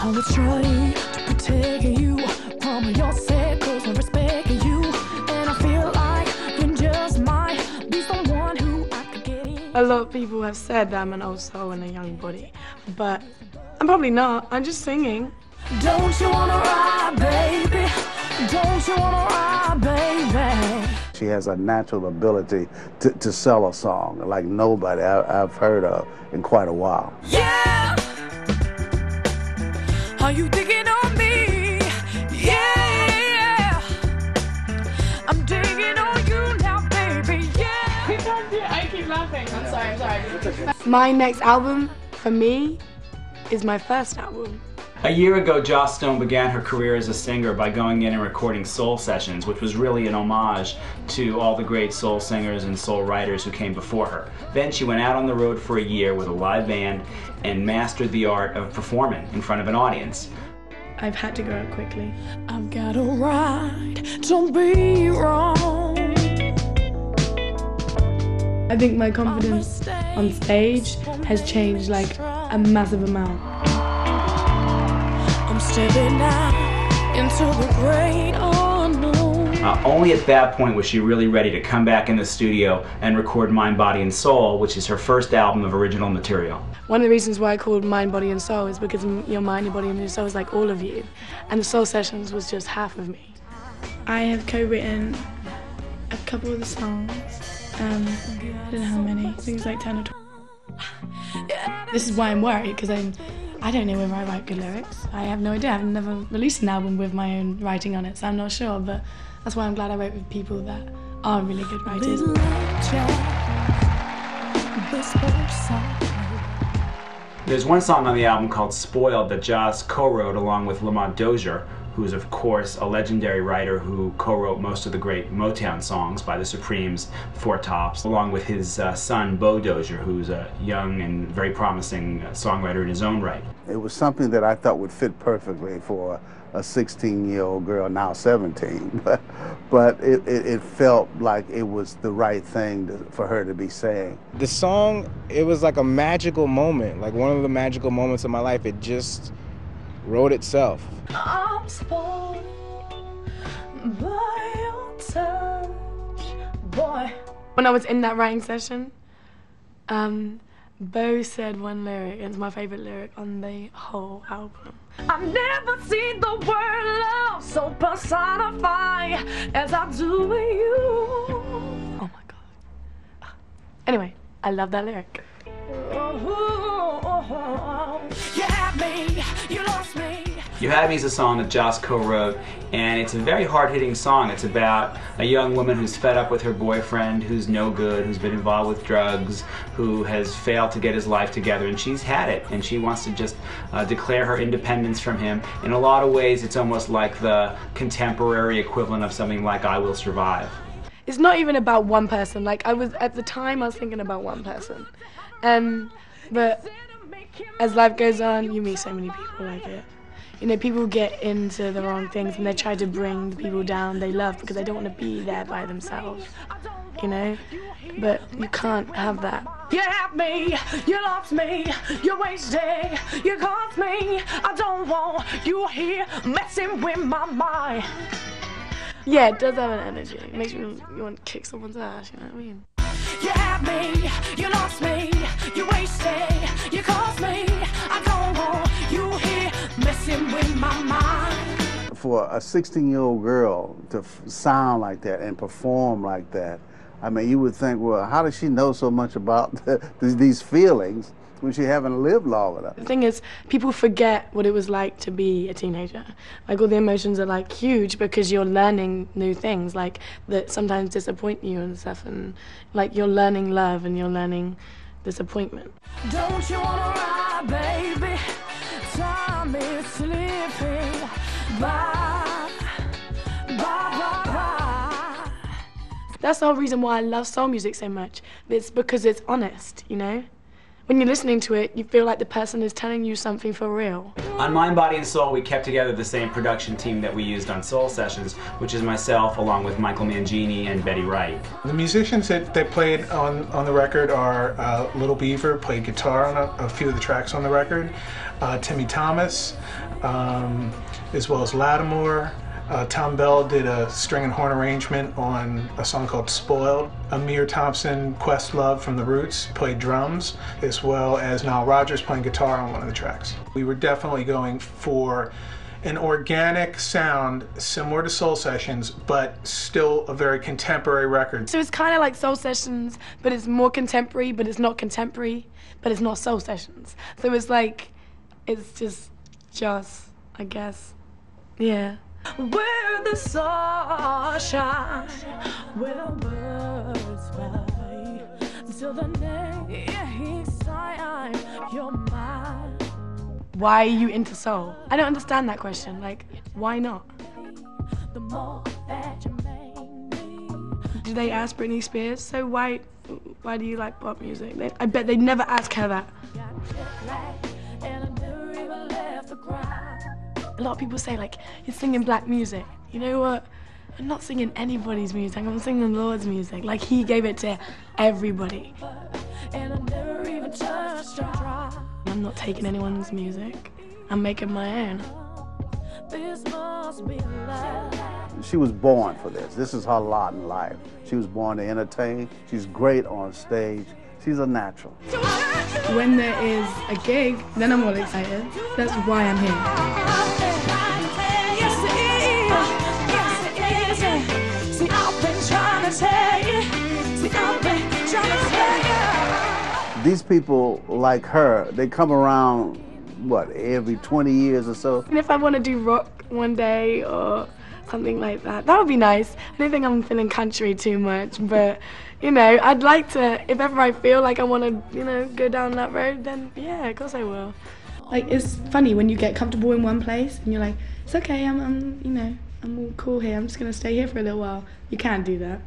I will try to protect you from yourself, 'cause I respect you, and I feel like you just might be someone who I could get in. A lot of people have said that I'm an old soul in a young body, but I'm probably not. I'm just singing. Don't you wanna ride, baby? Don't you wanna ride, baby? She has a natural ability to sell a song like nobody I've heard of in quite a while. Yeah! Are you digging on me? Yeah! I'm digging on you now, baby, yeah! I keep laughing. I'm sorry. My next album, for me, is my first album. A year ago, Joss Stone began her career as a singer by going in and recording soul sessions, which was really an homage to all the great soul singers and soul writers who came before her. Then she went out on the road for a year with a live band and mastered the art of performing in front of an audience. I've had to grow up quickly. I've got a right, don't be wrong. I think my confidence on stage has changed like a massive amount. I'm stepping out into the great unknown. Only at that point was she really ready to come back in the studio and record Mind, Body, and Soul, which is her first album of original material. One of the reasons why I called Mind, Body, and Soul is because your mind, your body, and your soul is like all of you. And the Soul Sessions was just half of me. I have co-written a couple of the songs. I don't know how many. I think it's like 10 or 12. This is why I'm worried, because I don't know whether I write good lyrics. I have no idea. I've never released an album with my own writing on it, so I'm not sure. But that's why I'm glad I wrote with people that are really good writers. There's one song on the album called Spoiled that Joss co-wrote along with Lamont Dozier, who's of course a legendary writer who co-wrote most of the great Motown songs by the Supremes, Four Tops, along with his son Bo Dozier, who's a young and very promising songwriter in his own right. It was something that I thought would fit perfectly for a 16-year-old girl, now 17, but it felt like it was the right thing for her to be saying. The song, it was like a magical moment, like one of the magical moments of my life. It just wrote itself. I'm spoiled by your touch, boy. When I was in that writing session, Bo said one lyric, and it's my favorite lyric on the whole album. I've never seen the word love so personified as I do with you. Oh my God. Anyway, I love that lyric. You had me, you lost me. You Had Me is a song that Joss co-wrote, and it's a very hard-hitting song. It's about a young woman who's fed up with her boyfriend, who's no good, who's been involved with drugs, who has failed to get his life together, and she's had it, and she wants to just declare her independence from him. In a lot of ways, it's almost like the contemporary equivalent of something like I Will Survive. It's not even about one person. Like, at the time, I was thinking about one person. But as life goes on, you meet so many people like it. You know, people get into the wrong things and they try to bring the people down they love because they don't want to be there by themselves, you know? But you can't have that. You had me, you lost me, you wasted, you cost me. I don't want you here messing with my mind. Yeah, it does have an energy. It makes you want to kick someone's ass, you know what I mean? You had me, you lost me, you wasted, you cost me. I don't want you here messing with my mind. For a 16-year-old girl to sound like that and perform like that, I mean, you would think, well, how does she know so much about these feelings when she haven't lived long enough? The thing is, people forget what it was like to be a teenager. Like, all the emotions are like huge because you're learning new things, like that sometimes disappoint you and stuff, and like you're learning love and you're learning disappointment. Don't you wanna ride, baby? Time is slipping by, by. That's the whole reason why I love soul music so much. It's because it's honest, you know? when you're listening to it, you feel like the person is telling you something for real. On Mind, Body, and Soul, we kept together the same production team that we used on Soul Sessions, which is myself along with Michael Mangini and Betty Wright. The musicians that played on the record are Little Beaver, played guitar on a few of the tracks on the record, Timmy Thomas, as well as Lattimore. Tom Bell did a string and horn arrangement on a song called Spoiled. Amir Thompson, Questlove from The Roots, played drums, as well as Nile Rodgers playing guitar on one of the tracks. We were definitely going for an organic sound similar to Soul Sessions, but still a very contemporary record. So it's kind of like Soul Sessions, but it's more contemporary, but it's not contemporary, but it's not Soul Sessions. So it's like, it's just, I guess, yeah. Where the sun shines, where the birds fly, till the next time you're mine. Why are you into soul? I don't understand that question. Like, why not? The more that you make me. Do they ask Britney Spears, so why do you like pop music? I bet they'd never ask her that. A lot of people say, like, you're singing black music. You know what? I'm not singing anybody's music. I'm singing Lord's music. Like, he gave it to everybody. I'm not taking anyone's music. I'm making my own. She was born for this. This is her lot in life. She was born to entertain. She's great on stage. She's a natural. When there is a gig, then I'm all excited. That's why I'm here. These people like her, they come around, what, every 20 years or so? And if I want to do rock one day or something like that, that would be nice. I don't think I'm feeling country too much, but, you know, I'd like to, if ever I feel like I want to, you know, go down that road, then yeah, of course I will. Like, it's funny when you get comfortable in one place and you're like, it's okay, I'm you know, I'm all cool here, I'm just going to stay here for a little while. You can't do that.